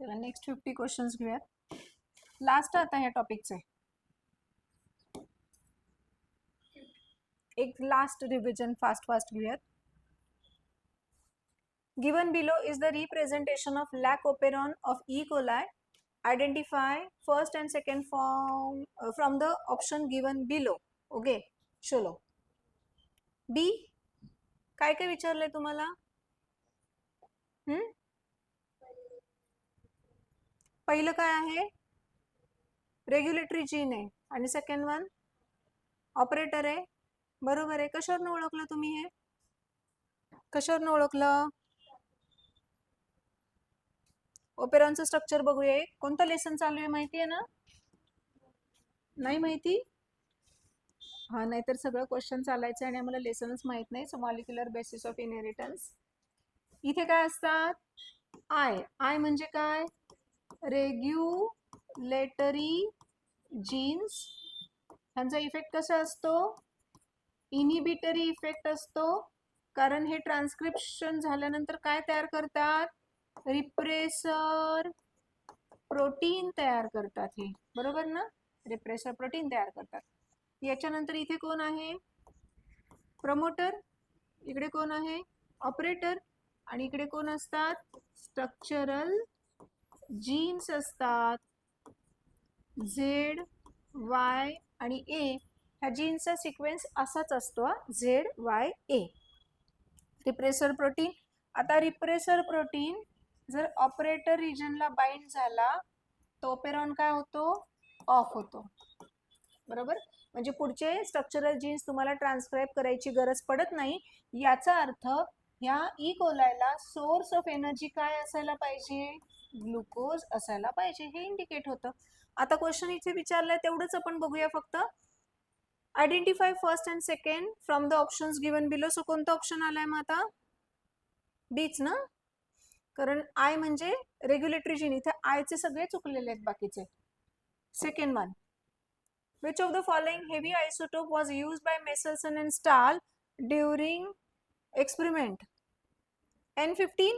चला next 50 questions घेऊयात. Last आता ह्या टॉपिकचे एक लास्ट रिव्हिजन फास्ट घेऊयात. Given below is the representation of lac operon of E. coli. Identify first and second form from the option given below. Okay, चलो. B काय काय विचारले तुम्हाला? पहिलं काय आहे? रेग्युलेटरी जीन आहे आणि सेकंड वन ऑपरेटर आहे. बरोबर आहे. कशावरून ओळखलं तुम्ही? हे कशावरून ओळखलं? ओपेरॉनचं स्ट्रक्चर बघूया. कोणतं लेसन चालू आहे माहिती आहे ना? नाही माहिती? हा, नाहीतर सगळं क्वेश्चन चालायचं आणि आम्हाला लेसनच माहित नाही. So molecular basis of inheritance. इथे काय असतात? आय म्हणजे काय? Regulatory jeans. ह्यांचा इफेक्ट कसा असतो? इनिबिटरी इफेक्ट असतो, कारण हे ट्रान्सक्रिप्शन झाल्यानंतर काय तयार करतात? रिप्रेसर प्रोटीन तयार करतात. हे बरोबर ना? रिप्रेसर प्रोटीन तयार करतात. याच्यानंतर इथे कोण आहे? प्रमोटर. इकडे कोण आहे? ऑपरेटर. आणि इकडे कोण असतात? स्ट्रक्चरल जीन्स असतात. झेड, वाय आणि ए. ह्या जीन्सचा सिक्वेन्स असाच असतो, Z, Y, A. Repressor protein. आता रिप्रेसर प्रोटीन जर ऑपरेटर रिजनला बाइंड झाला तर ओपेरॉन काय होतो? ऑफ होतो. बरोबर? म्हणजे पुढचे स्ट्रक्चरल जीन्स तुम्हाला ट्रान्सक्राइब करायची गरज पडत नाही. याचा अर्थ ह्या ई कोलायला सोर्स ऑफ एनर्जी काय असायला पाहिजे? ग्लुकोज असायला पाहिजे. हे इंडिकेट होतं. आता क्वेश्चन इथे विचारलाय तेवढंच आपण बघूया फक्त. Identify first and second from the options given below. So कोणतं ऑप्शन आलाय मग आता? बीच ना, कारण आय म्हणजे रेग्युलेटरी जीन. इथे आयचे सगळे चुकलेले आहेत बाकीचे. Second one, which of the following heavy isotope was used by Michelson and Stahl during experiment? N15.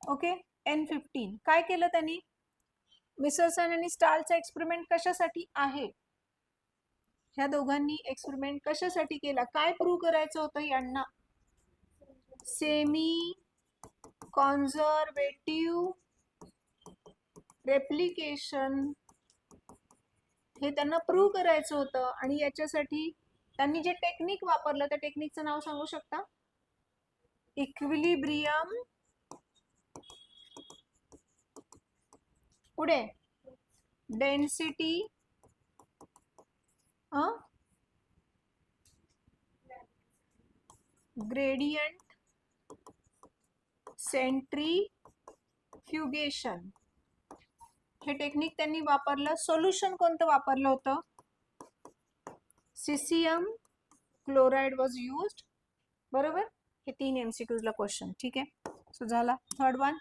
Okay, N15. काय केलं त्यांनी? मिसलसन आणि स्टालचा एक्सपेरिमेंट कशासाठी आहे? ह्या दोघांनी एक्सपेरिमेंट कशासाठी केला? काय प्रूव्ह करायचं होतं यांना? सेमी कॉन्झर्वेटिव्ह रेप्लिकेशन हे त्यांना प्रूव्ह करायचं होतं. आणि याच्यासाठी त्यांनी जे टेक्निक वापरलं त्या टेक्निकचं नाव सांगू शकता? इक्विलिब्रियम. पुढे डेन्सिटी ग्रेडियंट सेंट्रीफ्युगेशन हे टेक्निक त्यांनी वापरलं. सोल्युशन कोणतं वापरलं होतं? Caesium chloride was used. बरोबर? हे 3 MCQs ला क्वेश्चन. ठीक आहे. सो झाला. Third one,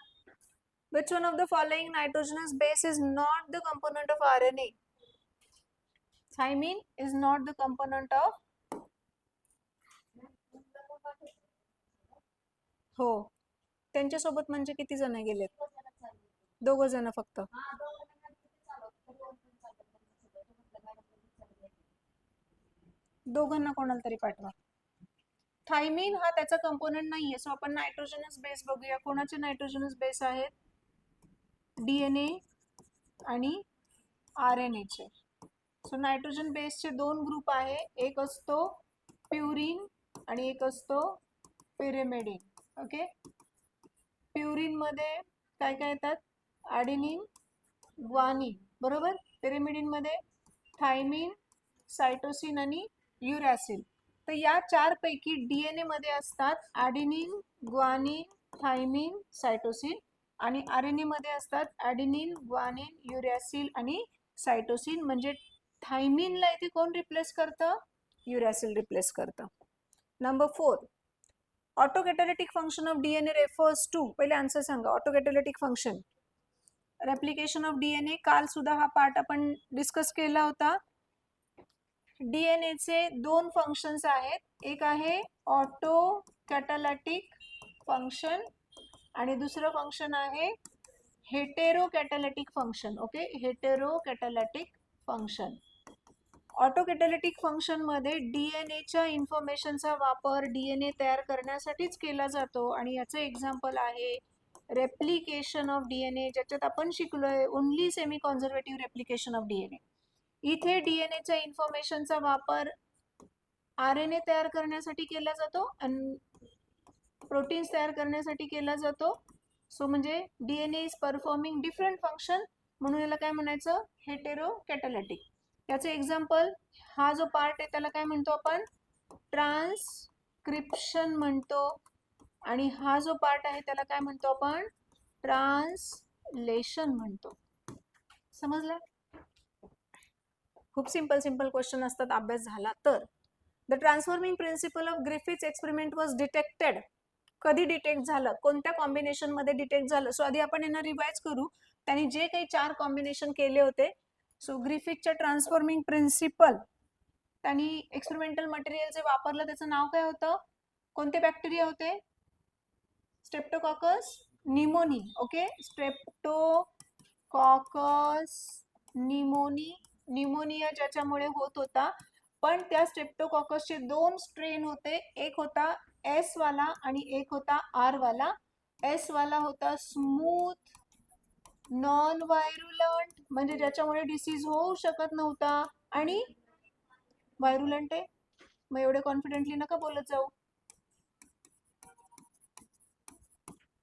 which one of the following nitrogenous base is not the component of RNA? Thymine is not the component of. हो, त्यांच्यासोबत म्हणजे किती जण गेलेत? 2 जण फक्त. दोघांना कोणाला तरी पाठवा. थायमिन हा त्याचा कंपोनेंट नाहीये. सो आपण नायट्रोजनस बेस बघूया. कोणाचे नायट्रोजनस बेस आहेत? DNA आणि RNA चे. सो नायट्रोजन बेसचे 2 ग्रुप आहे. एक असतो प्युरिन आणि एक असतो पिरिमिडिन. ओके, प्युरिन मध्ये काय काय येतात? ॲडेनिन, ग्वानिन. बरोबर? पिरिमिडिन मध्ये थायमिन, सायटोसिन आणि युरॅसिल. तर या 4 पैकी DNA मध्ये असतात ॲडेनिन, ग्वानिन, थायमिन, सायटोसिन. आणि RNA मध्ये असतात ॲडेनिन, ग्वानिन, युरॅसिल आणि सायटोसिन. म्हणजे थायमिनला इथे कोण रिप्लेस करतं? युरॅसिल रिप्लेस करतं. Number 4, autocatalytic function of DNA refers to. पहिले आन्सर सांगा. Autocatalytic function, replication of DNA. काल सुद्धा हा पार्ट आपण डिस्कस केला होता. DNA चे 2 फंक्शन्स आहेत. एक आहे ऑटो कॅटालिटिक फंक्शन आणि दुसरं फंक्शन आहे heterocatalytic function. Okay, heterocatalytic function. Autocatalytic function मध्ये डीएनएच्या इन्फॉर्मेशनचा वापर डीएनए तयार करण्यासाठीच केला जातो आणि याचं एक्झाम्पल आहे रेप्लिकेशन ऑफ डीएनए, ज्याच्यात आपण शिकलोय only semi conservative replication of DNA. इथे डीएनएच्या इन्फॉर्मेशनचा वापर आरएनए तयार करण्यासाठी केला जातो आणि प्रोटीन्स तयार करण्यासाठी केला जातो. सो म्हणजे DNA is performing different function, म्हणून याला काय म्हणायचं, हेटेरोकॅटॅलिटिक. याचे एक्झाम्पल, हा जो पार्ट आहे त्याला काय म्हणतो आपण, ट्रान्सक्रिप्शन म्हणतो, आणि हा जो पार्ट आहे त्याला काय म्हणतो आपण, ट्रान्सलेशन म्हणतो. समजलं? खूप सिंपल क्वेश्चन असतात अभ्यास झाला तर. The transforming principle of Griffith's experiment was detected. कधी डिटेक्ट झालं, कोणत्या कॉम्बिनेशन मध्ये डिटेक्ट झालं? सो आधी आपण यांना रिवाइज करू. त्यांनी जे काही 4 कॉम्बिनेशन केले होते, सो ग्रिफिथच्या ट्रान्सफॉर्मिंग प्रिन्सिपल त्यांनी एक्सपेरिमेंटल मटेरियल जे वापरलं त्याचं नाव काय होतं, कोणते बॅक्टेरिया होते, streptococcus pneumoniae. Okay, streptococcus pneumonia ज्याच्यामुळे होत होता, पण त्या स्ट्रेप्टोकॉकसचे 2 स्ट्रेन होते, एक होता एस वाला आणि एक होता आर वाला. एस वाला होता स्मूथ नॉन व्हायरुलंट, म्हणजे ज्याच्यामुळे डिसीज होऊ शकत नव्हता, आणि व्हायरुलंट आहे, मग एवढे कॉन्फिडेंटली नका बोलत जाऊ.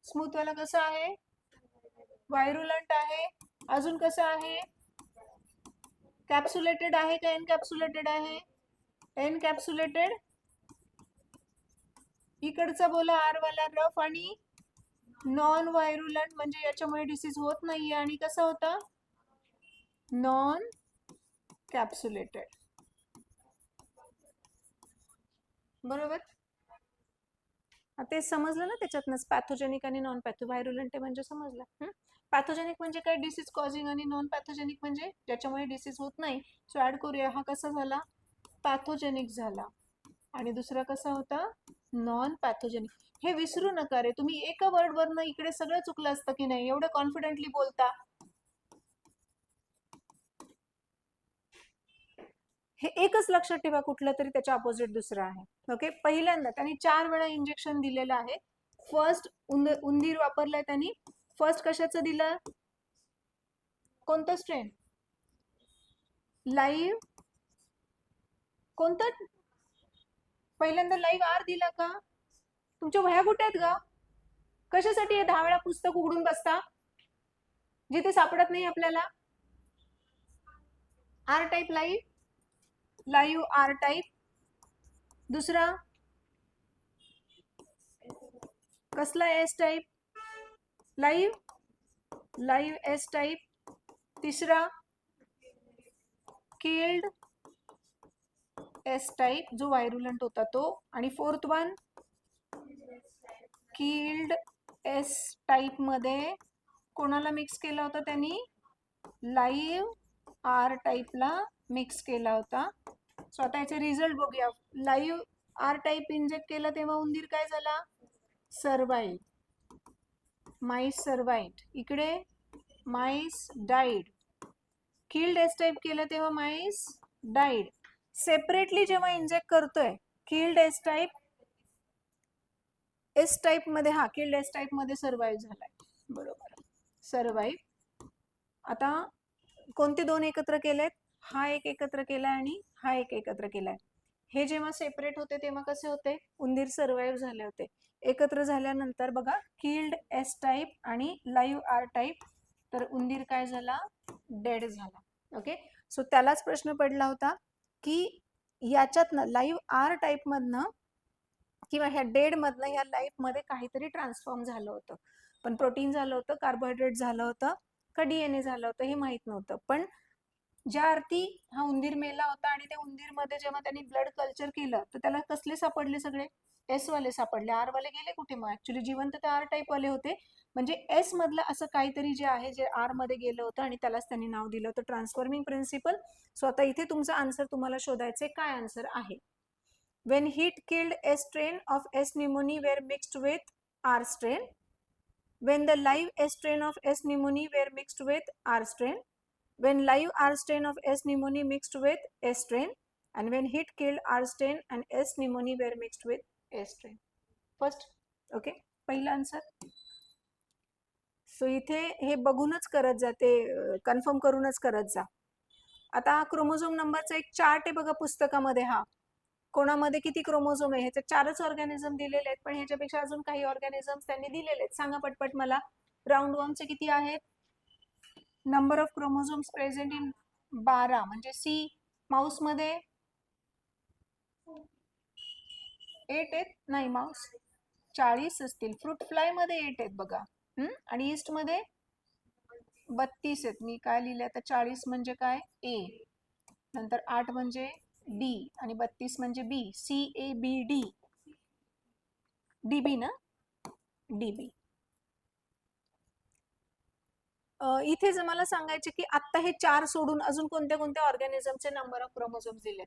स्मूथ वाला कसा आहे, व्हायरुलंट आहे. अजून कसं आहे, कॅप्सुलेटेड आहे का एनकॅप्सुलेटेड आहे, एनकॅप्सुलेटेड. इकडचा बोला आर वाला रफ आणि नॉन व्हायरुलंट, म्हणजे याच्यामुळे डिसीज होत नाहीये, आणि कसा होता, नॉन कॅप्सुलेटेड. बरोबर, ते समजलं ना त्याच्यातनंच, पॅथोजेनिक आणि नॉन पॅथो. व्हायरुलंट म्हणजे समजलं. पॅथोजेनिक म्हणजे काय, डिसीज कॉझिंग, आणि नॉन पॅथोजेनिक म्हणजे ज्याच्यामुळे डिसीज होत नाही. सो ऍड करूया, हा कसा झाला, पॅथोजेनिक झाला, आणि दुसरा कसा होता, नॉन पॅथोजेनिक. हे विसरू नका रे, तुम्ही एका वर्ड वरनं इकडे सगळं चुकलं असतं की नाही, एवढं कॉन्फिडेंटली बोलता. हे एकच लक्षात ठेवा, कुठलं तरी त्याच्या अपोजिट दुसरं आहे. ओके, पहिल्यांदा त्यांनी 4 वेळा इंजेक्शन दिलेलं आहे. फर्स्ट उंदीर वापरलाय त्यांनी. फर्स्ट कशाचं दिलं, कोणतं स्ट्रेन, लाईव्ह, कोणतं, पहिल्यांदा लाईव्ह आर दिला का? तुमच्या वह्या कुठे आहेत का? कशासाठी 10 वेळा पुस्तक उघडून बसता जिथे सापडत नाही आपल्याला? R type live R type. दुसरा कसला, S type, live S type. तिसरा किल्ड एस टाइप, जो व्हायरुलंट होता तो. आणि fourth one killed S type मध्ये कोणाला मिक्स केला होता त्यांनी, लाईव्ह आर टाइपला मिक्स केला होता. सो आता याचे रिझल्ट बघूया. लाईव्ह आर टाइप इंजेक्ट केला तेव्हा उंदीर काय झाला, सर्वाइव्ह, माईस सर्वाइव्ह. इकडे MICE died. Killed S type केलं तेव्हा माईस डाईड. सेपरेटली जेव्हा इंजेक्ट करतोय, किल्ड एस टाइप मध्ये, हा किल्ड एस टाइप मध्ये सर्वाइव्ह झालाय. बरोबर, सर्वाइव्ह. आता कोणते 2 एकत्र केलेत, हा एक एकत्र केलाय आणि हा एक एकत्र केलाय. हे जेव्हा सेपरेट होते तेव्हा कसे होते, उंदीर सर्वाइव्ह झाले होते. एकत्र झाल्यानंतर बघा, किल्ड एस टाइप आणि लाईव्ह आर टाइप, तर उंदीर काय झाला, डेड झाला. ओके, सो त्यालाच प्रश्न पडला होता की याच्यातनं लाईव्ह आर टाइप मधनं किंवा ह्या डेड मधनं ह्या लाईफ मध्ये काहीतरी ट्रान्सफॉर्म झालं होतं, पण प्रोटीन झालं होतं, कार्बोहायड्रेट झालं होतं का डीएनए झालं होतं हे माहित नव्हतं. पण ज्या अर्थी हा उंदीर मेला होता आणि त्या उंदीर मध्ये जेव्हा त्यांनी ब्लड कल्चर केलं तर त्याला कसले सापडले, सगळे एस वाले सापडले. आर वाले गेले कुठे, मग ऍक्च्युली जिवंत ते आर टाइप वाले होते, म्हणजे एस मधलं असं काहीतरी जे आहे जे आर मध्ये गेलं होतं आणि त्यालाच त्यांनी नाव दिलं होतं ट्रान्सफॉर्मिंग प्रिन्सिपल. सो आता इथे तुमचा आन्सर तुम्हाला शोधायचे, काय आन्सर आहे. When heat killed a strain of S. pneumoniae were mixed with R strain. when the live S strain of S pneumoniae were mixed with R strain, when live R strain of S pneumoniae mixed with S strain, and when heat killed R strain and S pneumoniae were mixed with S strain. First, okay, पहिला answer. So इथे हे बघूनच करत जा, ते confirm करूनच करत जा. आता क्रोमोझोम नंबरचा एक चार्ट आहे बघा पुस्तकामध्ये. हा कोणामध्ये किती क्रोमोझोम आहे ह्याचे 4च ऑर्गॅनिझम दिलेले आहेत, पण ह्याच्यापेक्षा अजून काही ऑर्गॅनिझम्स त्यांनी दिलेले आहेत. सांगा पटपट मला. राऊंड वर्मचे किती आहेत? Number of chromosomes present in 12, म्हणजे सी. माऊस मध्ये 8 आहेत, नाही माऊस 40 असतील. फ्रूट फ्लाय मध्ये 8 आहेत बघा. आणि ईस्ट मध्ये 32 आहेत. मी काय लिहिले आता? 40 म्हणजे काय? ए, नंतर 8 म्हणजे डी आणि 32 म्हणजे B. C A B D. D B ना? D B. इथे जर मला सांगायचे की आता हे 4 सोडून अजून कोणत्या कोणत्या ऑर्गॅनिझमचे नंबर ऑफ क्रोमोझोम्स दिलेत?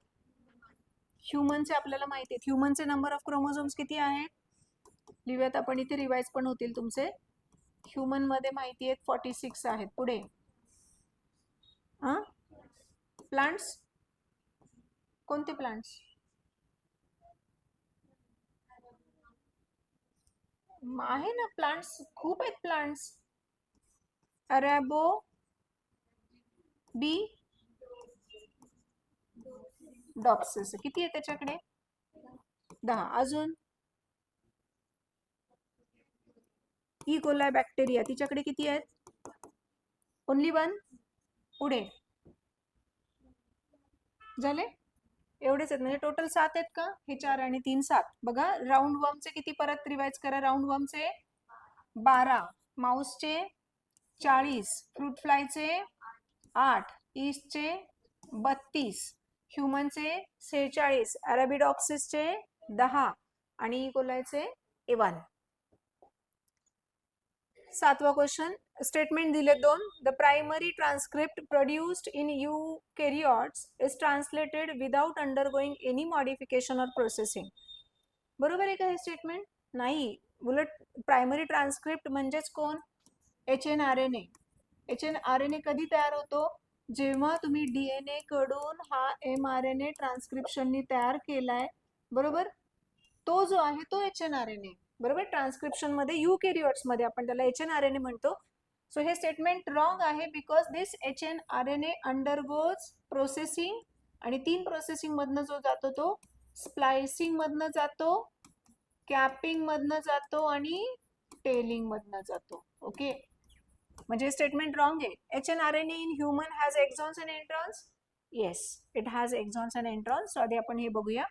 ह्युमनचे आपल्याला माहिती आहेत. ह्युमनचे नंबर ऑफ क्रोमोझोम्स किती आहेत? लिहूयात आपण इथे, रिवाइज पण होतील तुमचे. ह्युमन मध्ये माहिती आहेत 46 आहेत. पुढे प्लांट्स, कोणते प्लांट्स? आहे ना प्लांट्स, खूप आहेत प्लांट्स. अरॅबो बी डॉप्सिस किती आहे त्याच्याकडे? 10. अजून ई कोलाई बॅक्टेरिया, तिच्याकडे किती आहेत? ओनली 1. पुढे झाले एवढेच आहेत, म्हणजे टोटल 7 आहेत का? हे 4 आणि 3 7. बघा राऊंड वर्मचे किती, परत रिवाइज करा. राऊंड वर्मचे 12, माऊसचे 40, फ्रूट फ्लायचे 8, ईस्टचे 32, ह्युमनचे 46, अरेबिडॉप्सिसचे 10 आणि ई कोलायचे 1. 7वा क्वेश्चन. स्टेटमेंट दिले 2. The primary transcript produced in eukaryotes is translated without undergoing any modification और प्रोसेसिंग. बरोबर आहे का हे स्टेटमेंट? नाही, उलट प्रायमरी ट्रान्सक्रिप्ट म्हणजेच कोण? HNRNA. HNRNA कधी तयार होतो? जेव्हा तुम्ही DNA कडून हा mRNA ट्रान्सक्रिप्शननी तयार केलाय, बरोबर, तो जो आहे तो HNRNA. बरोबर, ट्रान्सक्रिप्शन मध्ये यूकॅरियोट्स मध्ये आपण त्याला HNRNA म्हणतो. सो हे स्टेटमेंट रॉंग आहे, because this HNRNA undergoes processing, आणि 3 प्रोसेसिंग मधनं जो जातो तो स्प्लायसिंग मधनं जातो, कॅपिंग मधनं जातो आणि टेलिंग मधनं जातो. ओके, म्हणजे स्टेटमेंट रॉंग आहे. HNRNA in human has exons and introns. Yes, it has exons and introns. So आधी आपण हे बघूया.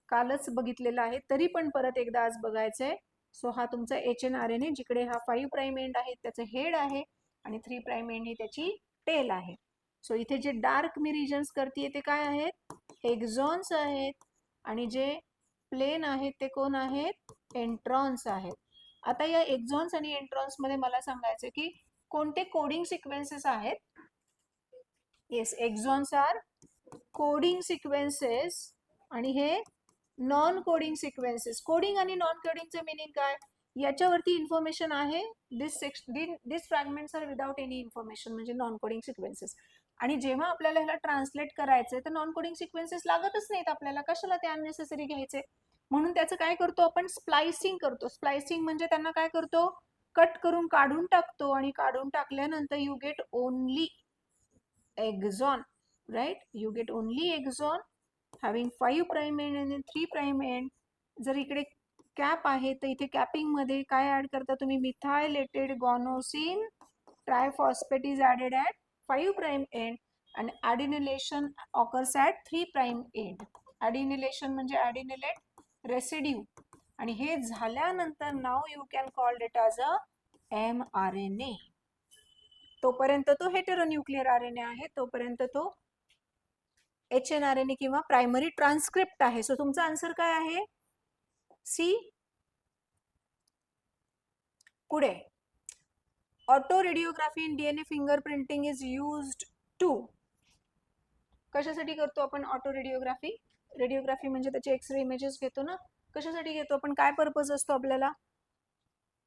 कालच बघितलेलं आहे, तरी पण परत एकदा आज बघायचंय. सो हा तुमचा HNRNA, जिकडे हा 5 प्राइम एंड आहे त्याचं हेड आहे आणि 3 प्राइम एंड ही त्याची टेल आहे. सो इथे जे डार्क मी रिजन्स करते ते काय आहेत? एक्झॉन्स आहेत, आणि जे प्लेन आहेत ते कोण आहेत? एंट्रॉन्स आहेत. आता या एक्झॉन्स आणि एंट्रॉन्स मध्ये मला सांगायचं की कोणते कोडिंग सिक्वेन्सेस आहेत? Yes, exons are coding sequences आणि हे नॉन कोडिंग सिक्वेन्सेस. कोडिंग आणि नॉन कोडिंगचे मीनिंग काय? याच्यावरती इन्फॉर्मेशन आहे, this fragments are without any information, म्हणजे नॉन कोडिंग सिक्वेन्सेस. आणि जेव्हा आपल्याला ह्याला ट्रान्सलेट करायचंय तर नॉन कोडिंग सिक्वेन्सेस लागतच नाहीत आपल्याला, कशाला ते अननेसेसरी घ्यायचे. म्हणून त्याचं काय करतो आपण? स्प्लायसिंग करतो. स्प्लायसिंग म्हणजे त्यांना काय करतो? कट करून काढून टाकतो, आणि काढून टाकल्यानंतर you get only exon, right? You get only exon having 5 prime end आणि 3 प्राइम एंड. जर इकडे कॅप आहे तर इथे कॅपिंग मध्ये काय ऍड करता तुम्ही? Methylated guanosine triphosphate is added at 5 prime end, आणि adenylation occurs at 3 prime end. Adenylation म्हणजे ॲडिनिलेट रेसिड्यू. आणि हे झाल्यानंतर नाव you can call it as a mRNA. तोपर्यंत तो हेटेरोन्यूक्लियर RNA आहे, तोपर्यंत तो HNRNA किंवा प्रायमरी ट्रान्सक्रिप्ट आहे. सो तुमचा आन्सर काय आहे? सी. पुढे, auto radiography in DNA fingerprinting is used to. कशासाठी करतो आपण ऑटो रेडिओग्राफी? रेडिओग्राफी म्हणजे त्याचे एक्सरे इमेजेस घेतो ना. कशासाठी घेतो आपण? काय पर्पज असतो आपल्याला?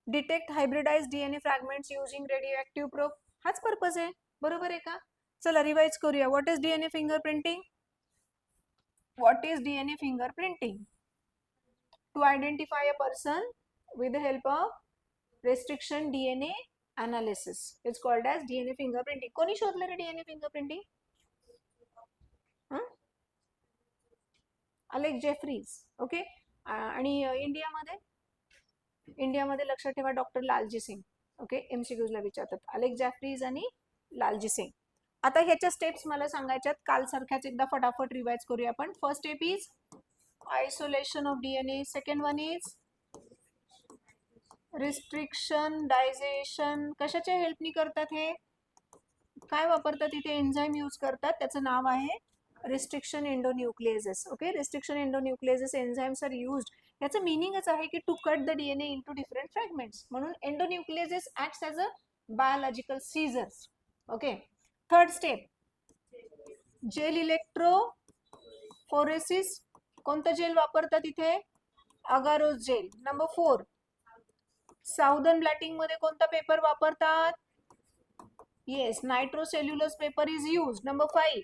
Detect hybridise DNA fragments using radio probe, हाच पर्पज आहे. बरोबर आहे का? चला रिवाइज करूया. What is DNA fingerprinting? What is DNA fingerprinting? To identify a person with the help of restriction DNA analysis. It's called as DNA fingerprinting. कोणी शोधलं रे DNA fingerprinting? Alec Jeffreys. Okay. आणि इंडियामध्ये लक्षात ठेवा doctor Lalji Singh. Okay, MCQs ला विचारतात. Alex Jefferies आणि लालजी सिंग. आता ह्याच्या स्टेप्स मला सांगायच्यात, काल सारख्याच एकदा फटाफट रिवाइज करूया आपण. First step is isolation of DNA. Second one is restriction digestion. कशाच्या हेल्पनी करतात हे? काय वापरतात इथे? एन्झाईम यूज करतात, त्याचं नाव आहे restriction endonucleases. Okay, restriction endonucleases enzymes are used. याचं मिनिंगच आहे की to cut the DNA into different fragments. म्हणून endonucleases acts as a biological scissors. Okay. Third step gel electrophoresis. कोणतं जेल वापरतात इथे? Agarose gel. Number 4 Southern blotting मध्ये कोणता पेपर वापरतात? Yes, nitrocellulose paper is use. Number 5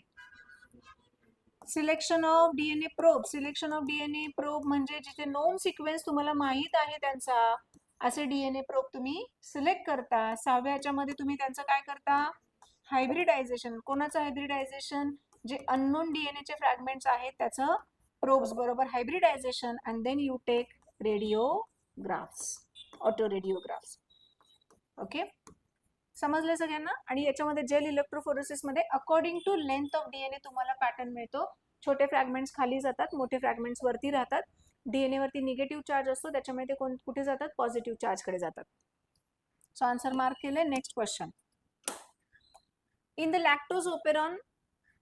selection of DNA probe. Selection of DNA probe म्हणजे जिथे non sequence तुम्हाला माहित आहे त्यांचा, असे डीएनए प्रोब तुम्ही सिलेक्ट करता. 6व्या ह्याच्यामध्ये तुम्ही त्यांचं काय करता? हायब्रिडायझेशन. कोणाचं हायब्रिडायझेशन? जे अननोन डीएनए चे फ्रॅगमेंट्स आहेत त्याचं प्रोब्स बरोबर hybridisation. And then you take radiographs, auto radiographs. Okay, समजले सगळ्यांना? आणि याच्यामध्ये जेल इलेक्ट्रोफोरेसिस मध्ये according to length of DNA तुम्हाला पॅटर्न मिळतो. छोटे फ्रॅगमेंट्स खाली जातात, मोठे फ्रॅगमेंट्स वरती राहतात. डीएनए वरती निगेटिव्ह चार्ज असतो, त्याच्यामुळे ते कुठे जातात? पॉझिटिव्ह चार्ज कडे जातात. सो आन्सर मार्क केले. Next question. In the lactose operon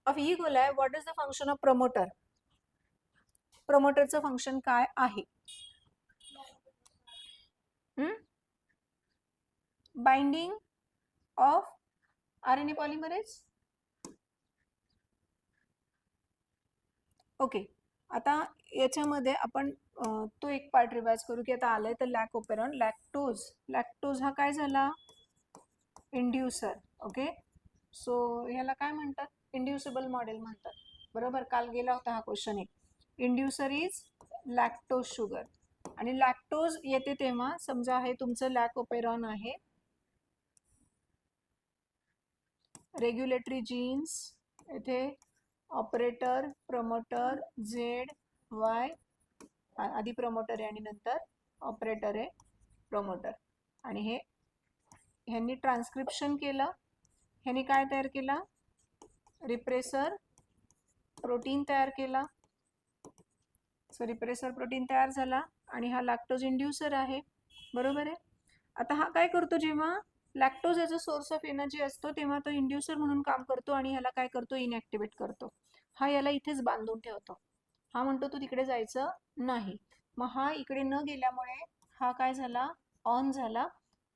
of E coli what is the function of promoter? प्रमोटरचं फंक्शन काय आहे? Binding of RNA polymerase. Okay, आता याच्यामध्ये आपण तो एक पार्ट रिवाइज करू की आता आलंय तर लॅक ओपेरॉन. लॅक्टोज हा काय झाला? इंड्युसर. ओके, सो ह्याला काय म्हणतात? इंड्युसिबल मॉडेल म्हणतात. बरोबर, काल गेला होता हा क्वेश्चन. एक इंड्युसर इज लॅक्टोज शुगर. आणि लॅक्टोज येते तेव्हा समजा हे तुमचं लॅक ओपेरॉन आहे. रेग्युलेटरी जीन्स इथे ऑपरेटर, प्रमोटर, ZY. आधी प्रमोटर आहे आणि नंतर ऑपरेटर आहे, प्रमोटर. आणि हे ह्यांनी ट्रान्सक्रिप्शन केलं. ह्यांनी काय तयार केला? रिप्रेसर प्रोटीन तयार केला. सो रिप्रेसर प्रोटीन तयार झाला आणि हा लॅक्टोज इंड्युसर आहे. बरोबर आहे. आता हा काय करतो? जेव्हा लॅक्टोज याचा सोर्स ऑफ एनर्जी असतो तेव्हा तो इंड्युसर म्हणून काम करतो आणि ह्याला काय करतो? इनॅक्टिवेट करतो. हा याला इथेच बांधून ठेवतो. हा म्हणतो तू तिकडे जायचं नाही. मग हा इकडे न गेल्यामुळे हा काय झाला? ऑन झाला.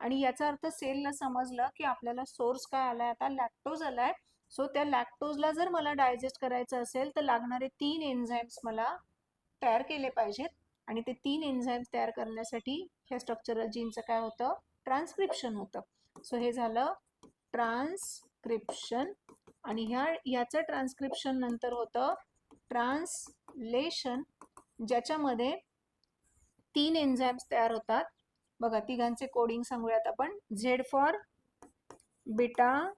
आणि याचा अर्थ सेलला समजलं की आपल्याला सोर्स काय आलाय? आता लॅक्टोज आलाय. सो त्या लॅक्टोजला जर मला डायजेस्ट करायचं असेल तर लागणारे 3 एन्झाइम्स मला तयार केले पाहिजेत. आणि ते 3 एन्झाइम्स तयार करण्यासाठी ह्या स्ट्रक्चरल जीनचं काय होतं? ट्रान्सक्रिप्शन होतं. सो हे झालं ट्रान्सक्रिप्शन. आणि ह्याचं ट्रान्सक्रिप्शन नंतर होतं ट्रान्सलेशन, ज्याच्यामध्ये 3 एन्झाइम्स तयार होतात. बघा, तिघांचे कोडिंग सांगूयात आपण. Z for beta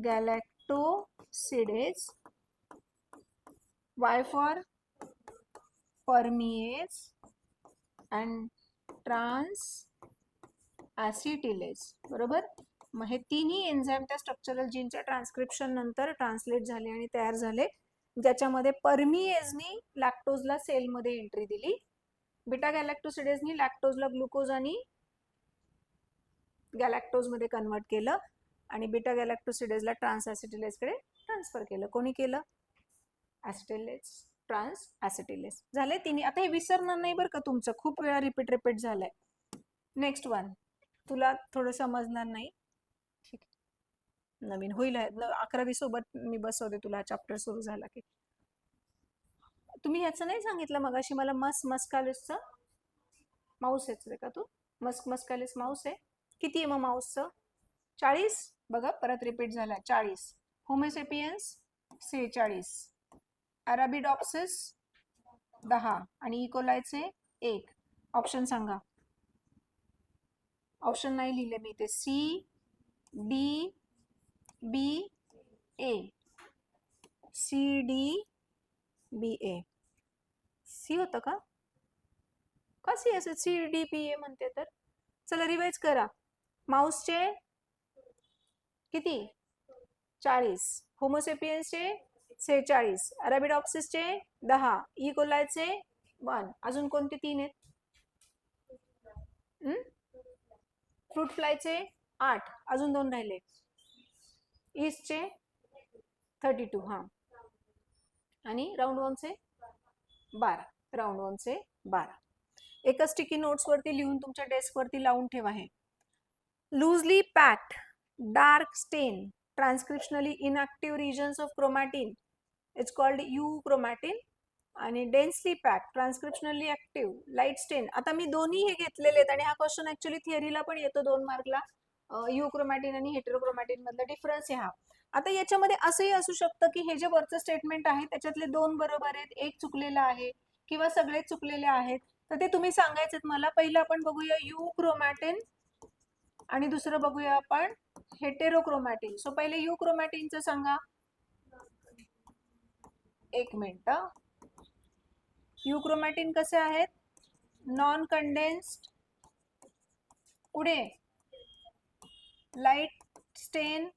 galactosidase, Y for permease and trans acetylase. बरोबर. मग हे तिन्ही एन्झाइम त्या स्ट्रक्चरल जीनच्या ट्रान्सक्रिप्शन नंतर ट्रान्सलेट झाले आणि तयार झाले, ज्याच्यामध्ये परमिएजनी लॅक्टोजला सेलमध्ये एंट्री दिली. बीटा गॅलॅक्टोसिडेजनी लॅक्टोजला ग्लुकोज आणि गॅलॅक्टोज मध्ये कन्वर्ट केलं आणि बीटा गॅलॅक्टोसिडेजला ट्रान्स ॲसिटिलेजकडे ट्रान्सफर केलं. कोणी केलं? ॲसिटिलेज, ट्रान्स ॲसिटिलेज. झाले तिन्ही. आता हे विसरणार नाही बरं का तुमचं, खूप वेळा रिपीट झालंय. नेक्स्ट वन तुला थोडं समजणार नाही, ठीक आहे, नवीन होईल. 11वी सोबत मी बसवते तुला चॅप्टर सुरू झाला की. तुम्ही ह्याचं नाही सांगितलं मगाशी मला? मस्कालिसचं माऊस याचं का तू? मस्कॅलिस माऊस आहे. किती आहे मग माऊसचं? 40. बघा परत रिपीट झाला 40. होमोसेपियन्स 46. अराबिडॉप्सिस 10 आणि इकोलायचे 1. ऑप्शन सांगा. ऑप्शन नाही लिहिले मी ते. सी डी बी ए. सी डी बी ए. सी होतं का? का सी असेल? सी डी बी ए म्हणते तर. चला रिवाइज करा. माऊसचे किती? 40. होमोसेपियन्सचे 46. अराबिडॉप्सिसचे 10. ई कोलायचे 1. अजून कोणते 3 आहेत? फ्रूट फ्लायचे 8. अजून 2 राहिले. ईस्टचे 32. हा. आणि राऊंड वॉर्मचे 12. राऊंड वॉर्मचे 12. एका स्टिकी नोट्स वरती लिहून तुमच्या डेस्क वरती लावून ठेवा. हे loosely packed dark stain transcriptionally inactive regions of chromatin it's called euchromatin. आणि densely packed transcriptionally active light stain. आता मी दोन्ही हे घेतलेले आहेत आणि हा क्वेश्चन ऍक्च्युअली थिअरीला पण येतो 2 मार्कला. यूक्रोमॅटिन आणि हेटेरोक्रोमॅटिन मधला डिफरन्स आहे हा. आता याच्यामध्ये असंही असू शकतं की हे जे वरचं स्टेटमेंट आहे त्याच्यातले 2 बरोबर आहेत, 1 चुकलेलं आहे किंवा सगळे चुकलेले आहेत. तर ते तुम्ही सांगायचेत मला. पहिलं आपण बघूया यूक्रोमॅटिन आणि दुसरं बघूया आपण हेटेरोक्रोमॅटिन. सो पहिले यूक्रोमॅटिनचं सांगा. 1 मिनिट. यूक्रोमॅटिन कसे आहेत? नॉन कंडेन्स्ड, पुढे लाईट स्टेन,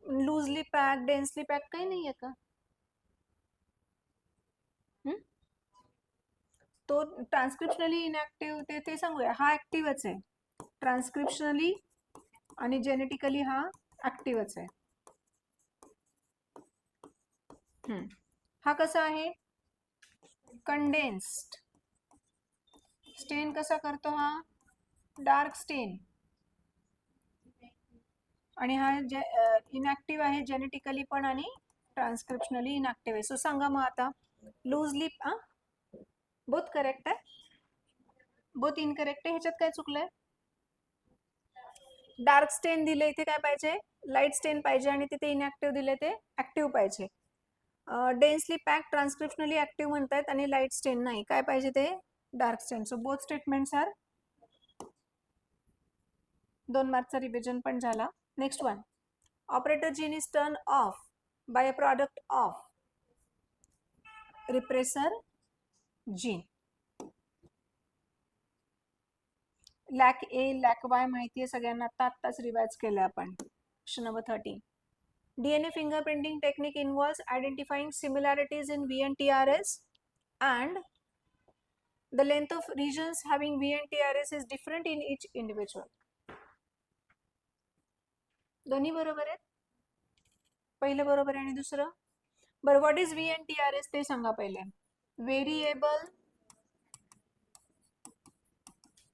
लूजली पॅक, डेन्सली पॅक काही नाहीये का? तो ट्रान्सक्रिप्शनली इनएक्टिव्ह ते सांगूया. हा ऍक्टिव्हच आहे. ट्रान्सक्रिप्शनली आणि जेनेटिकली हा ऍक्टिव्हच आहे. हा कसा आहे? कंडेन्स्ड. स्टेन कसा करतो हा? डार्क स्टेन. आणि हा इनएक्टिव्ह आहे जेनेटिकली पण आणि ट्रान्सक्रिप्शनली इनएक्टिव्ह आहे. सो सांगा मग आता. लूजली बोथ करेक्ट आहे, बोथ इनकरेक्ट आहे. ह्याच्यात काय चुकलंय? डार्क स्टेन दिले इथे काय पाहिजे? लाईट स्टेन पाहिजे आणि तिथे इनएक्टिव्ह दिले ते ऍक्टिव्ह पाहिजे. डेन्सली पॅक ट्रान्सक्रिप्शनली ऍक्टिव्ह म्हणतायत आणि लाईट स्टेन नाही. काय पाहिजे ते? Dark stain. So both statements are. 2 मार्कचा रिव्हिजन पण झाला. Next one. Operator gene is turn off by a product of repressor gene. Lac A, lac Y माहिती आहे सगळ्यांना. आत्ताच रिवाइज केलं आपण. Question number 13. DNA fingerprinting technique involves identifying similarities in V and TRS and the length of regions having V and TRS is different in each individual. दोन्ही बरोबर आहेत. पहिलं बरोबर आहे आणि दुसरं बरं. What is V and TRS ते सांगा पहिले. Variable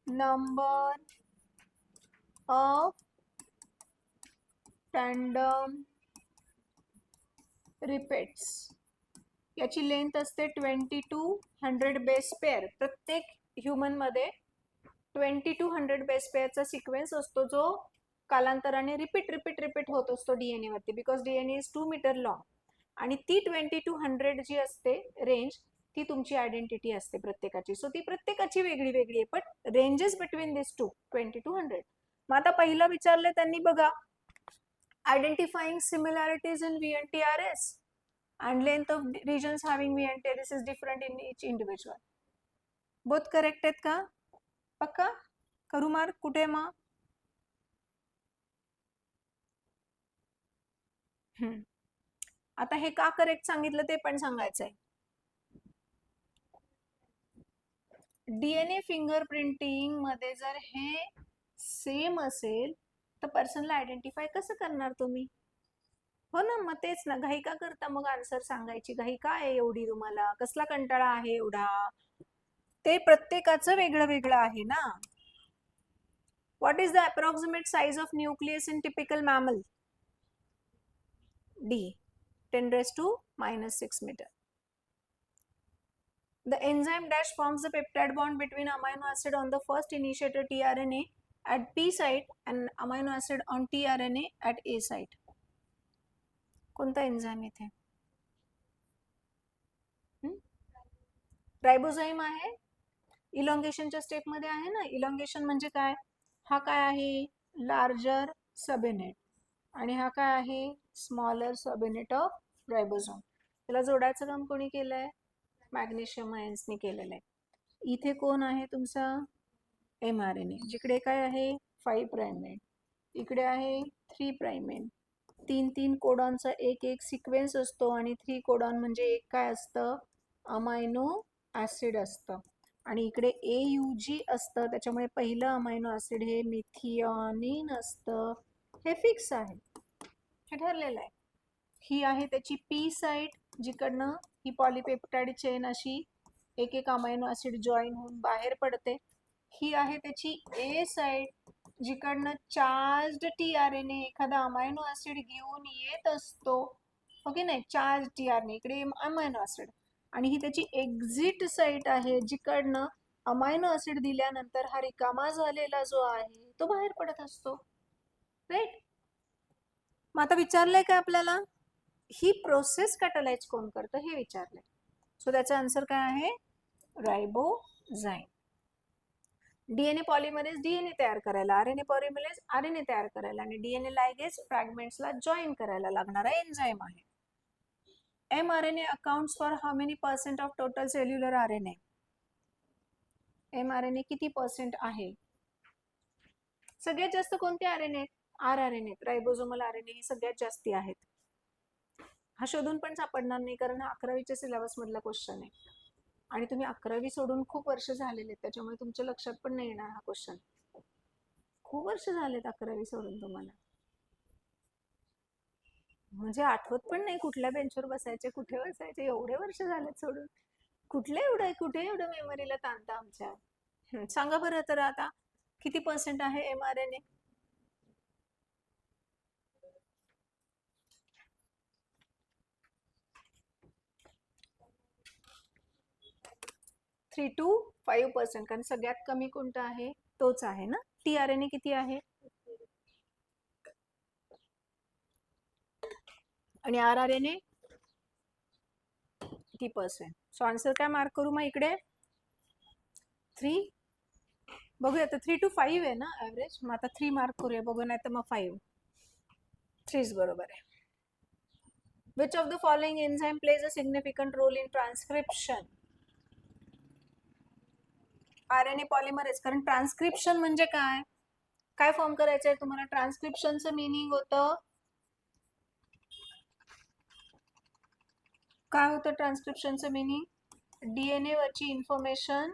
number of tandem repeats. याची लेंथ असते 2200 बेस पेअर. प्रत्येक ह्युमन मध्ये 2200 बेस पेअरचा सिक्वेन्स असतो जो कालांतराने रिपीट होत असतो डीएनए वरती. Because DNA is 2 metre long आणि ती 2200 जी असते रेंज ती तुमची आयडेंटिटी असते प्रत्येकाची. सो ती प्रत्येकाची वेगळी वेगळी आहे, पण रेंजेस बिटवीन दिस टू 2200. मग आता पहिलं विचारलं त्यांनी बघा. Identifying similarities in V end TRS and length of regions having V and TRS is different in each individual. Both correct आहेत का? पक्का? करू मार्क? कुठे मग? आता हे का करेक्ट सांगितलं ते पण सांगायचंय. डीएनए फिंगरप्रिंटिंग मध्ये जर हे सेम असेल तर पर्सनला आयडेंटिफाय कसं करणार तुम्ही? हो ना. मग तेच ना. घाई का करता मग आन्सर सांगायची? घाई का आहे एवढी तुम्हाला? कसला कंटाळा आहे एवढा? ते प्रत्येकाचं वेगळं वेगळं आहे ना. What is the approximate size of nucleus in typical mammal? D. 10⁻⁻⁶ metre. The enzyme dash forms the peptide bond between amino acid on the first initiator tRNA at P site and amino acid on tRNA at A site. कोणता enzyme इथे? रायबोझाईम आहे. इलॉंगेशनच्या स्टेपमध्ये आहे ना. Elongation म्हणजे काय? हा काय आहे? लार्जर सबयुनिट आणि हा काय आहे? Smaller subunit of ribosome. त्याला जोडायचं काम कोणी केलंय? मॅग्नेशियम आयन्सनी केलेलं आहे. इथे कोण आहे तुमचा? mRNA. जिकडे काय आहे? 5 प्राइमेट, इकडे आहे 3 प्राइमेट. 3 कोडॉनचा एक सिक्वेन्स असतो आणि 3 कोडॉन म्हणजे एक काय असतं? अमायनो ॲसिड असतं. आणि इकडे AUG असतं, त्याच्यामुळे पहिलं अमायनो ॲसिड हे मिथिओनिन असतं. हे फिक्स आहे, हे ठरलेलं आहे. ही आहे त्याची P साईट, जिकडनं ही पॉलिपेप्टाइड चेन अशी एक अमायनो ॲसिड जॉईन होऊन बाहेर पडते. ही आहे त्याची A साईट, जिकडनं चार्ज्ड tRNA एखादा अमायनो ॲसिड घेऊन येत असतो. ओके नाही, चार्ज tRNA इकडे अमायनो ॲसिड. आणि ही त्याची एक्झिट साईट आहे, जिकडनं अमायनो ॲसिड दिल्यानंतर हा रिकामा झालेला जो आहे तो बाहेर पडत असतो. राईट. मग आता विचारलंय का आपल्याला ही प्रोसेस कॅटलाइज कोण करतं हे विचारलंय. सो त्याचा आन्सर काय आहे? रायबोझाईम. डीएनए पॉलिमरेज डीएनए तयार करायला, आरएनए पॉलिमरेज आरएनए तयार करायला आणि डीएनए लायगेज फ्रॅगमेंट्सला जॉईन करायला लागणारा एन्झाईम आहे. mRNA accounts for how many % of total cellular RNA? mRNA किती % आहे? सगळ्यात जास्त कोणते RNA? rRNA, रायबोझोमल RNA ही सगळ्यात जास्ती आहेत. हा शोधून पण सापडणार नाही, कारण हा 11वीच्या सिलेबस मधला क्वेश्चन आहे आणि तुम्ही 11वी सोडून खूप वर्ष झालेले, त्याच्यामुळे तुमच्या लक्षात पण नाही येणार हा क्वेश्चन. खूप वर्ष झालेत 11वी सोडून तुम्हाला, म्हणजे आठवत पण नाही कुठल्या बेंचवर बसायचे, कुठे बसायचे. एवढे वर्ष झालेत सोडून. कुठे एवढं मेमरीला ताणता आमच्या? सांगा बरं तर आता किती % आहे mRNA? Three to 5%. कारण सगळ्यात कमी कोणता आहे? तोच आहे ना. tRNA किती आहे? आणि rRNA किती %? सो आन्सर काय मार्क करू मग इकडे? 3. बघूया आता 3 to 5 आहे ना ॲव्हरेज. मग आता 3 मार्क करूया, बघू नाही तर मग 5. 3 बरोबर आहे. Which of the following enzyme plays a significant role in transcription? RNA polymerase. कारण ट्रान्सक्रिप्शन म्हणजे काय? काय फॉर्म करायचं आहे तुम्हाला? ट्रान्सक्रिप्शनचं मिनिंग होतं काय होतं? ट्रान्सक्रिप्शनचं मिनिंग डीएनए वरची इन्फॉर्मेशन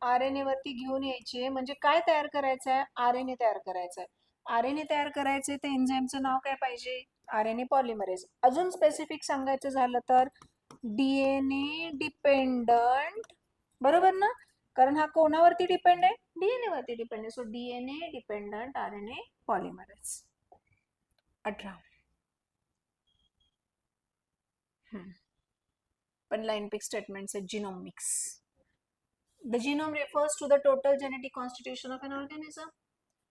आरएनए वरती घेऊन यायची आहे. म्हणजे काय तयार करायचं आहे? आरएनए तयार करायचं आहे. आरएनए तयार करायचे तर एन्झाईमचं नाव काय पाहिजे? RNA polymerase. अजून स्पेसिफिक सांगायचं झालं तर डीएनए डिपेंडंट, बरोबर ना? कारण हा कोणावरती डिपेंड आहे? डीएनए वरती डिपेंड आहे. So DNA dependent RNA polymerase. 18. पण लाईन पिक स्टेटमेंट्स आहेत. Genomics. The genome refers to the total genetic constitution of an organism,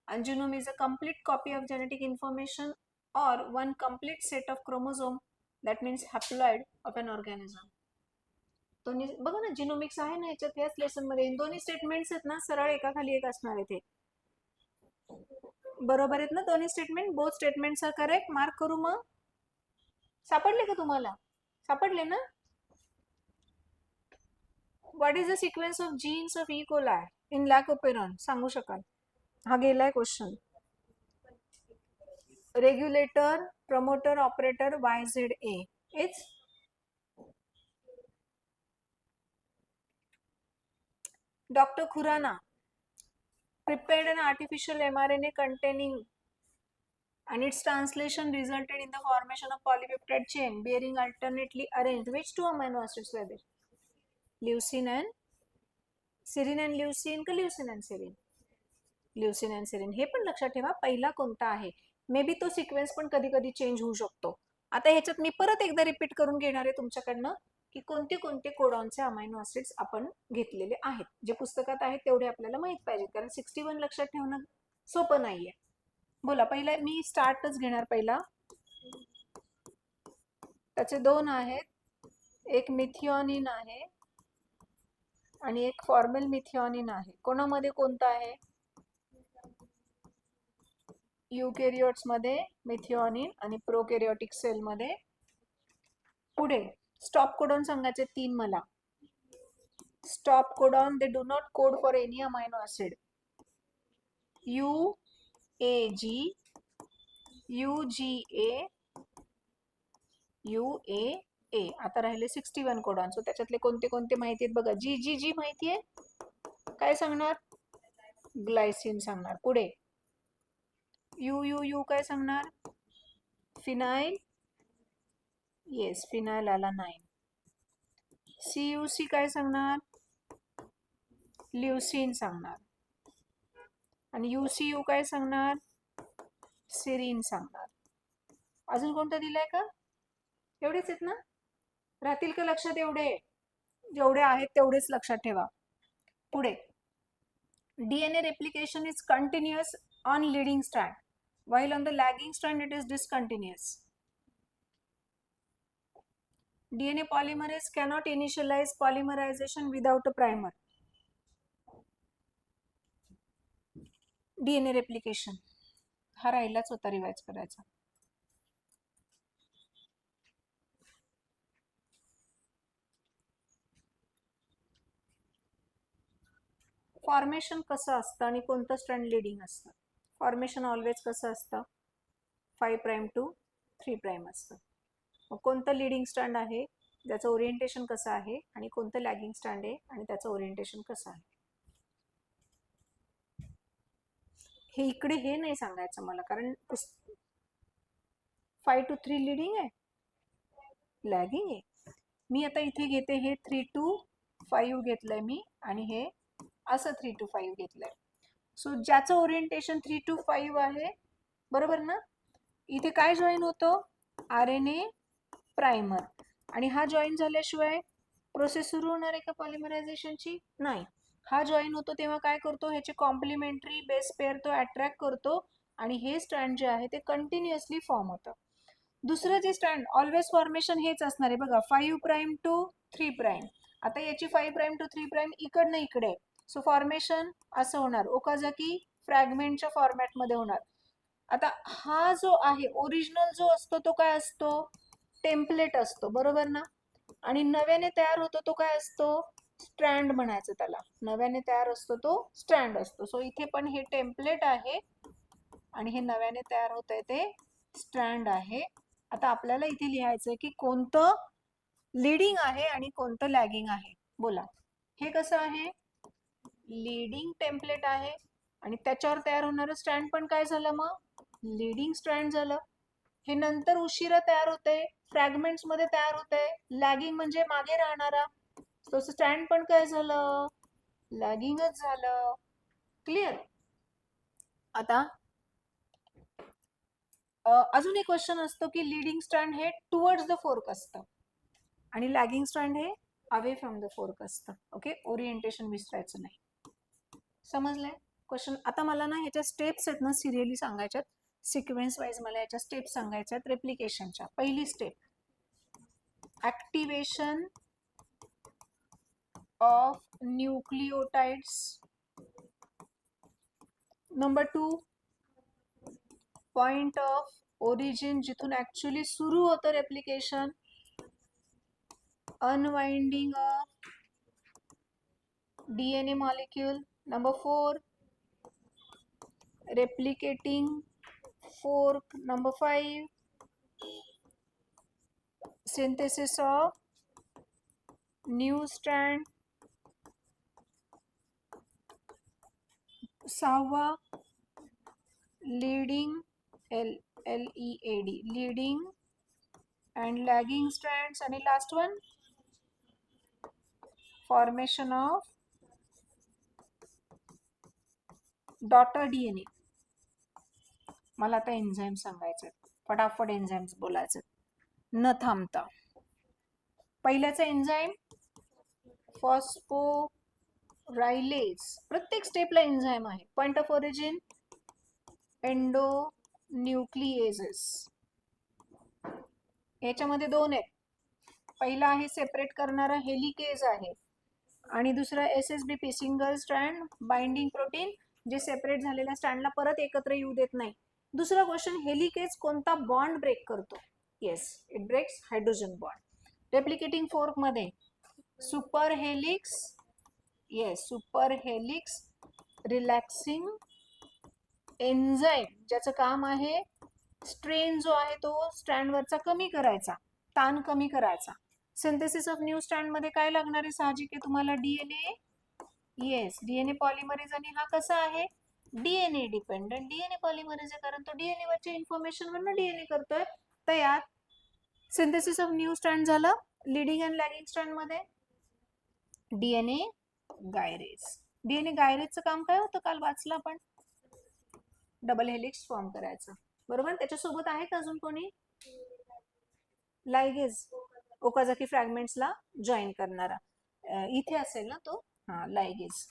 and genome is a complete copy of genetic information or one complete set of chromosome, that means haploid of an organism. दोन्ही बघा ना, genomics आहे ना याच्यात, याच lesson मध्ये. दोन्ही statements आहेत ना, सरळ एका खाली एक असणार आहे ते. बरोबर आहेत ना दोन्ही statement? Both statements are correct. Mark करू मग. सापडले का तुम्हाला? सापडले ना? What is the sequence of genes of E. coli in Lacoperon? सांगू शकाल? हा गेलाय question. Regulator, promoter, operator, YZA. It's Dr. Khurana prepared an artificial mRNA containing, and its translation resulted in the formation of polypeptide chain bearing alternately arranged. Which two amino acids were there? Leucine and serine and leucine का leucine and serine? Leucine and serine. हे पण लक्षात ठेवा पहिला कोणता आहे. May be तो sequence पण कधी कधी चेंज होऊ शकतो. आता ह्याच्यात मी परत एकदा रिपीट करून घेणार आहे तुमच्याकडनं. की कोणते कोणते कोडॉनचे अमायनो ऍसिड्स आपण घेतलेले आहेत. जे पुस्तकात आहेत तेवढे आपल्याला माहित पाहिजे, कारण 61 लक्षात ठेवणं सोपं नाहीये. बोला, पहिला मी स्टार्टच घेणार. पहिला त्याचे दोन आहेत, एक मिथिओनिन आहे आणि एक फॉर्मल मिथिओनिन आहे. कोणामध्ये कोणतं आहे? युकॅरियोट्स मध्ये मिथिओनिन आणि प्रोकॅरियोटिक सेल मध्ये. पुढे स्टॉप कोडॉन सांगायचे 3 मला. Stop codon, they do not code for any amino acid. UAG, UGA, UAA. आता राहिले 61 कोडॉन. सो त्याच्यातले कोणते कोणते माहिती आहेत बघा. जी माहिती आहे, काय सांगणार? ग्लायसिन सांगणार. पुढे यू काय सांगणार? फिनाइल. येस, फिनाइल आला 9. CUC काय सांगणार? ल्युसीन सांगणार. आणि UCU काय सांगणार? सिरीन सांगणार. अजून कोणतं दिलंय का? एवढेच आहेत ना? राहतील का लक्षात? एवढे जेवढे आहेत तेवढेच लक्षात ठेवा. पुढे DNA replication is continuous on leading strand, while on the lagging strand it is discontinuous. DNA polymerase cannot initialize polymerization without a primer. DNA replication हा राहिलाच होता रिवाइज करायचा. फॉर्मेशन कसं असतं आणि कोणतं स्ट्रँड लीडिंग असतं? फॉर्मेशन ऑलवेज कसं असतं? 5' to 3' असतं. मग कोणतं लीडिंग स्ट्रँड आहे, त्याचं ओरिएंटेशन कसं आहे, आणि कोणतं लॅगिंग स्ट्रँड आहे आणि त्याचं ओरिएंटेशन कसं आहे? हे इकडे हे नाही सांगायचं मला, कारण 5 to 3 लीडिंग आहे, लॅगिंग आहे. मी आता इथे घेते हे 3 to 5 घेतलंय मी, आणि हे असं 3 to 5 घेतलंय. सो ज्याचं ओरिएंटेशन 3 to 5 आहे, बरोबर ना, इथे काय जॉईन होतो? RNA primer. आणि हा जॉईन झाल्याशिवाय प्रोसेस सुरू होणार आहे का पॉलिमरायझेशनची? नाही. हा जॉईन होतो तेव्हा काय करतो? ह्याचे कॉम्प्लिमेंटरी बेस पेअर तो अट्रॅक्ट करतो आणि हे स्ट्रँड जे आहे ते कंटिन्युअसली फॉर्म होतं. दुसरं जे स्ट्रँड ऑलवेज फॉर्मेशन हेच असणार आहे बघा, 5' to 3'. आता याची 5' to 3' इकडनं इकडे, सो फॉर्मेशन असं होणार, ओकाजाकी फ्रॅगमेंटच्या फॉर्मॅटमध्ये होणार. आता हा जो आहे ओरिजिनल जो असतो तो काय असतो? टेम्पलेट असतो, बरोबर ना. आणि नव्याने तयार होतो तो काय असतो? स्ट्रँड म्हणायचं त्याला. नव्याने तयार असतो तो स्ट्रँड असतो. सो इथे पण हे टेम्पलेट आहे आणि हे नव्याने तयार होत आहे ते स्ट्रँड आहे. आता आपल्याला इथे लिहायचंय की कोणतं लीडिंग आहे आणि कोणतं लॅगिंग आहे. बोला, हे कसं आहे? लीडिंग टेम्पलेट आहे आणि त्याच्यावर तयार होणारं स्ट्रँड पण काय झालं? मग लीडिंग स्ट्रँड झालं. हे नंतर उशिरा तयार होते, फ्रॅगमेंट्स मध्ये तयार होते. लॅगिंग म्हणजे मागे राहणारा, तो स्ट्रँड पण काय झालं? लॅगिंगच झालं. क्लिअर? आता अजून एक क्वेश्चन असतो की लीडिंग स्ट्रँड हे टुवर्ड्स द फोर्क असतं आणि लॅगिंग स्ट्रँड हे अवे फ्रॉम द फोर्क असतं. ओके, ओरिएंटेशन विसरायचं नाही. समजलंय क्वेश्चन? आता मला ना ह्याच्या स्टेप्स आहेत ना सिरियली सांगायच्यात, सिक्वेन्स वाईज मला याच्या स्टेप्स सांगायच्यात रेप्लिकेशनच्या. पहिली step, activation of nucleotides. Number 2, point of origin, जिथून ऍक्च्युअली सुरू होतं replication. Unwinding of DNA molecule. Number 4, replicating fork. Number 5, synthesis of new strand. 6, leading, LEAD, leading and lagging strands. And last one, formation of daughter DNA. मला आता enzyme सांगायचे, फटाफट enzymes बोलायचे न थांबता. पहिल्याचा एन्झाईम फॉस्फोरायलेज, प्रत्येक स्टेपला एन्झाईम आहे. Point of origin endonucleases. याच्यामध्ये दोन आहेत. पहिला आहे सेपरेट करणारा हेलिकेज आहे आणि दुसरा SSBP single strand binding protein, जे सेपरेट झालेल्या स्ट्रँडला परत एकत्र येऊ देत नाही. दुसरा क्वेश्चन, हेलिकेज कोणता बॉन्ड ब्रेक करतो? Yes, it breaks hydrogen bond. Replicating fork मध्ये super helix, yes super helix relaxing enzyme, ज्याचं काम आहे स्ट्रेन जो आहे तो स्ट्रँडवरचा कमी करायचा, ताण कमी करायचा. सिंथेसिस ऑफ न्यू स्ट्रँड मध्ये काय लागणार आहे? साहजिक आहे तुम्हाला DNA. Yes, DNA polymerase. आणि हा कसा आहे? DNA डिपेंडंट DNA पॉलिमरेज आहे, कारण तो DNA वरच्या इन्फॉर्मेशन वरनं DNA करतोय. तर यात सिंथेसिस ऑफ न्यू स्ट्रँड झालं. लीडिंग अँड लॅगिंग स्ट्रँड मध्ये DNA गायरेज. DNA गायरेजचं काम काय होतं? काल वाचलं आपण, डबल हेलिक्स फॉर्म करायचं, बरोबर. त्याच्यासोबत आहे का अजून कोणी? लायगेज, ओकाझाकी फ्रॅगमेंट्सला जॉईन करणारा. इथे असेल ना तो, हा लायगेज.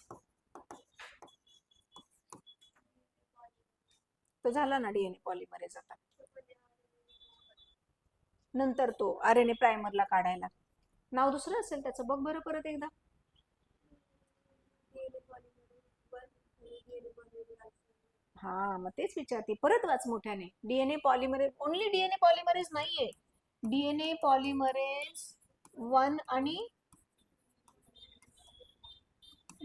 तो झाला ना DNA पॉलिमरेज. आता नंतर तो RNA प्रायमरला काढायला नाव दुसरं असेल त्याचं, बघ बरं परत एकदा. हा, मग तेच विचारते, परत वाच मोठ्याने. DNA polymerase, only DNA polymerase नाहीये, DNA पॉलिमरेज 1 आणि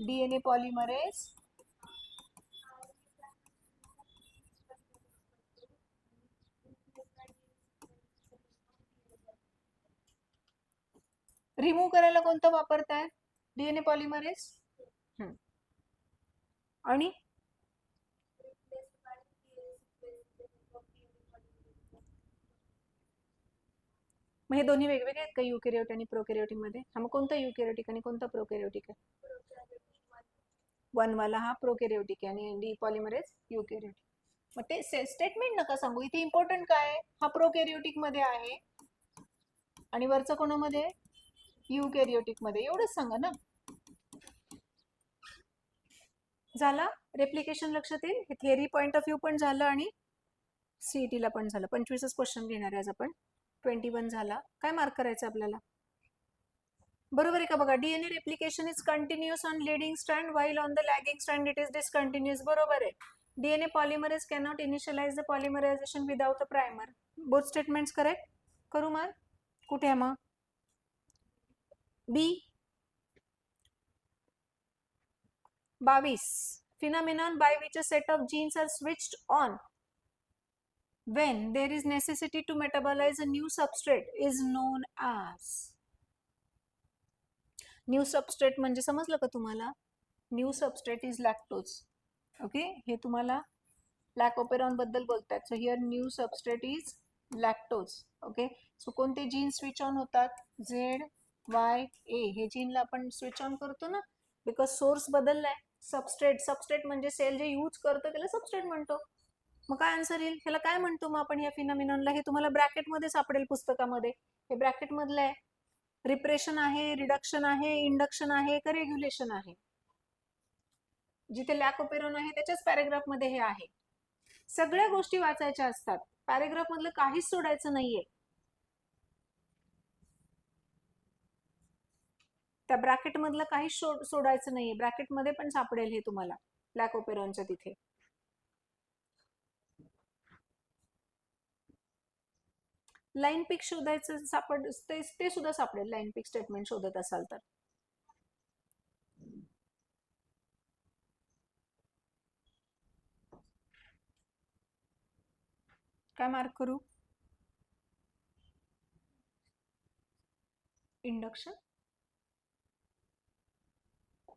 DNA पॉलिमरेज रिमूव्ह करायला कोणतं वापरताय? DNA polymerase. आणि मग हे दोन्ही वेगवेगळे आहेत का युकॅरियोट आणि प्रोकॅरियोटिक मध्ये? हा, मग कोणता युकॅरियोटिक आणि कोणता प्रोकॅरियोटिक आहे? 1 वाला हा प्रोकॅरियोटिक आहे आणि डी पॉलिमरेज युकॅरियोटिक. मग ते स्टेटमेंट नका सांगू, इथे इम्पॉर्टंट काय आहे? हा प्रोकॅरियोटिक मध्ये आहे आणि वरचा कोणामध्ये? युकॅरियोटिक मध्ये. एवढंच सांगा ना. झाला. रेप्लिकेशन लक्षात येईल. हे थिअरी पॉइंट ऑफ व्ह्यू पण झालं आणि CET ला पण झालं. 25च क्वेश्चन घेणार आहे आज आपण. 21 झाला. काय मार्क करायचं आपल्याला? बरोबर आहे का? बघा, DNA replication is continuous on leading strand while on the lagging strand it is discontinuous. बरोबर आहे. DNA polymerase cannot initialise the polymerisation without a primer. Both statements correct. करू मार्क. कुठे आहे मग? B. 22. Phenomenon by which a set of genes are switched on when there is necessity to metabolize a new substrate is known as. New substrate म्हणजे समजलं का तुम्हाला? New substrate is lactose. Okay, हे तुम्हाला लॅकोपेरॉन बद्दल बोलतात. So here new substrate is lactose. Okay, so कोणते gene switch on होतात? ZYA. हे जीनला आपण स्विच ऑन करतो ना, बिकॉज सोर्स बदललाय. सबस्ट्रेट म्हणजे सेल जे यूज करतो त्याला सबस्ट्रेट म्हणतो. मग काय आन्सर येईल? ह्याला काय म्हणतो मग आपण या फिनॉमिनॉनला? हे तुम्हाला ब्रॅकेटमध्ये सापडेल पुस्तकामध्ये. हे ब्रॅकेट मधलं आहे. रिप्रेशन आहे, रिडक्शन आहे, इंडक्शन आहे का रेग्युलेशन आहे? जिथे लॅकोपेरॉन आहे त्याच्याच पॅरेग्राफ मध्ये हे आहे. सगळ्या गोष्टी वाचायच्या असतात, पॅरेग्राफ मधलं काहीच सोडायचं नाहीये. त्या ब्रॅकेट मधलं काहीच सोडायचं नाहीये. ब्रॅकेट मध्ये पण सापडेल हे तुम्हाला लॅकोपेरॉनच्या तिथे. लाईन पिक शोधायचं ते सुद्धा सापडेल. लाईन पिक स्टेटमेंट शोधत असाल तर. काय मार्क करू? इंडक्शन.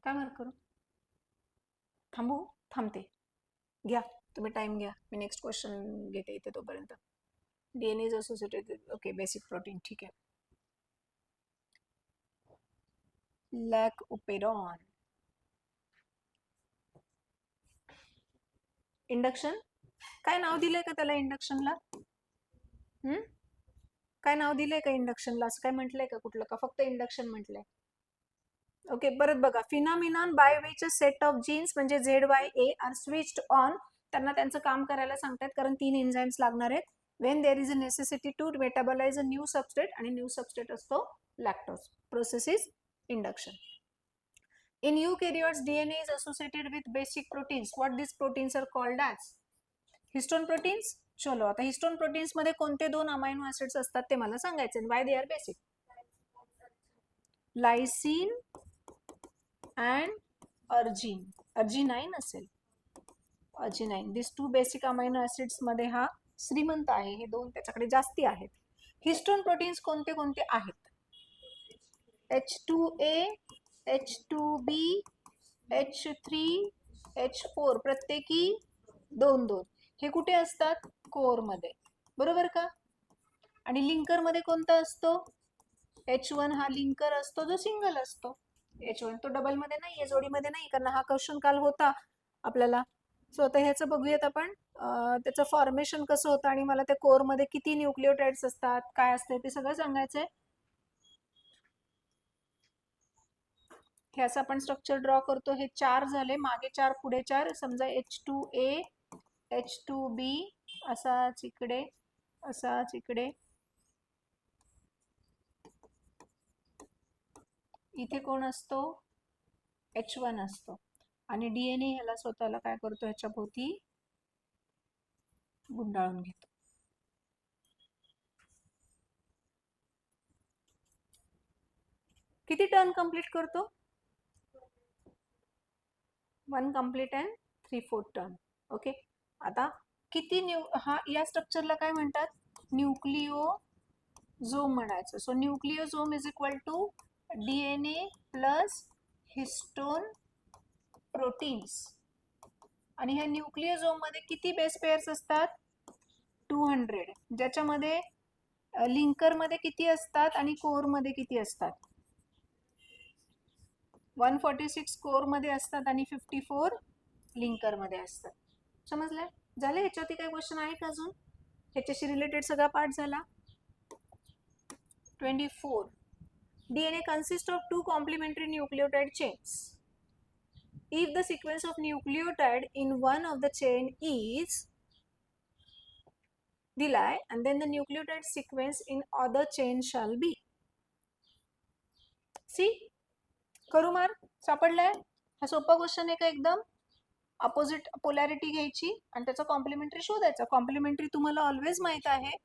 काय मार्क करू? थांबते. घ्या तुम्ही टाइम घ्या, मी नेक्स्ट क्वेश्चन घेते इथे तोपर्यंत. DNA is associated. Okay, basic protein. ठीक आहे. लॅकोपेरॉन. इंडक्शन. काय नाव दिलंय का त्याला इंडक्शनला? काय नाव दिलंय का इंडक्शनला? असं काय म्हटलंय का कुठलं, का फक्त इंडक्शन म्हटलंय? ओके, परत बघा. Phenomenon by which a set of genes म्हणजे ZYA आर स्विच्ड ऑन, त्यांना त्यांचं काम करायला सांगतात कारण 3 एन्झाइम्स लागणार आहेत. When there is a necessity to metabolise a new substrate, आणि न्यू सबस्ट्रेट असतो lactose. Process is induction. In eukaryotes, DNA is associated with basic proteins. What these proteins are called as? Histone proteins. चलो, आता histone proteins मध्ये कोणते 2 amino acids असतात ते मला सांगायचे. Why they are basic? Lysine and arginine. Arginine असेल, arginine. This 2 basic amino acids मध्ये हा श्रीमंत आहे. हे 2 त्याच्याकडे जास्ती आहेत. हिस्टोन प्रोटीन्स कोणते कोणते आहेत? H2A, H2B, H3, H4, प्रत्येकी 2-2. हे कुठे असतात? कोर मध्ये, बरोबर का? आणि लिंकर मध्ये कोणता असतो? H1 हा लिंकर असतो जो सिंगल असतो. H1 तो डबल मध्ये नाहीये, जोडीमध्ये नाही, कारण हा क्वेश्चन काल होता आपल्याला. सो आता ह्याचं बघूयात आपण, त्याचं फॉर्मेशन कसं होतं आणि मला त्या कोर मध्ये किती न्यूक्लियोटाइड्स असतात, काय असते ते सगळं सांगायचंय. हे असं आपण स्ट्रक्चर ड्रॉ करतो. हे 4 झाले, मागे 4 पुढे 4. समजा H2A, H2B, असाच इकडे, असाच इकडे, इथे कोण असतो? H1 असतो. आणि DNA ह्याला स्वतःला काय करतो? ह्याच्या भोवती गुंडाळून घेतो. किती टर्न कंप्लीट करतो? 1 कंप्लीट अँड 3/4 टर्न. ओके, आता किती हा या स्ट्रक्चरला काय म्हणतात? न्यूक्लिओझोम म्हणायचं. So nucleosome is equal to DNA plus histone proteins. आणि ह्या न्यूक्लिओझोम मध्ये किती बेस पेअर्स असतात? 200. ज्याच्यामध्ये लिंकर मध्ये किती असतात आणि कोर मध्ये किती असतात? 146 कोर मध्ये असतात आणि 54 लिंकर मध्ये असतात. समजलंय? झालं? ह्याच्यावरती काही क्वेश्चन आहे का अजून? ह्याच्याशी रिलेटेड सगळा पार्ट झाला. 24. DNA consists of 2 complementary nucleotide chains. If the sequence of nucleotide in one of the chain is दिलाय, and then the nucleotide sequence in other chain shall be. सी करू मार? सापडलाय? हा सोपा क्वेश्चन आहे का एकदम? अपोजिट पोलॅरिटी घ्यायची आणि त्याचा कॉम्प्लिमेंटरी शोधायचा. कॉम्प्लिमेंटरी तुम्हाला ऑलवेज माहित आहे.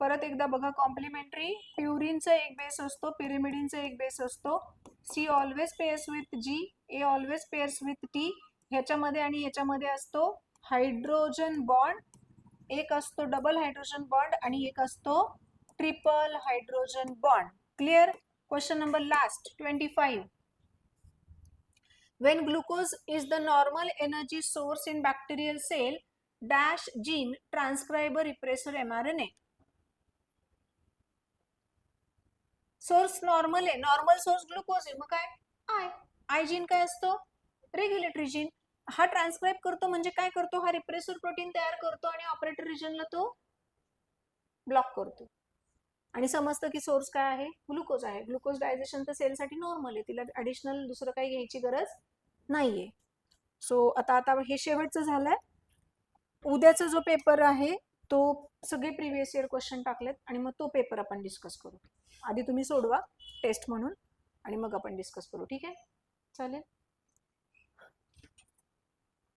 परत एकदा बघा, कॉम्प्लिमेंटरी प्युरिनचा एक बेस असतो, पिरिमिडिनचा एक बेस असतो. C always pairs with G, A always pairs with T. ह्याच्यामध्ये आणि ह्याच्यामध्ये असतो हायड्रोजन बॉन्ड. एक असतो डबल हायड्रोजन बॉन्ड आणि एक असतो triple hydrogen bond. Clear? Question number last 25. When glucose is the normal energy source in bacterial cell, dash gene transcribe a repressor mRNA. Source normal आहे, नॉर्मल सोर्स ग्लुकोज आहे, मग काय I gene काय असतो? Regulatory gene. हा transcribe करतो म्हणजे काय करतो? हा रिप्रेसर प्रोटीन तयार करतो आणि ऑपरेटर रिजनला तो ब्लॉक करतो. आणि समजतं की सोर्स काय आहे? ग्लुकोज आहे. ग्लुकोज डायजेशन तर सेलसाठी नॉर्मल आहे, तिला ॲडिशनल दुसरं काही घ्यायची गरज नाहीये. सो आता हे शेवटचं झालंय. उद्याचा जो पेपर आहे तो सगळे प्रिव्हियस इयर क्वेश्चन टाकलेत आणि मग तो पेपर आपण डिस्कस करू. आधी तुम्ही सोडवा टेस्ट म्हणून आणि मग आपण डिस्कस करू. ठीक आहे? चालेल.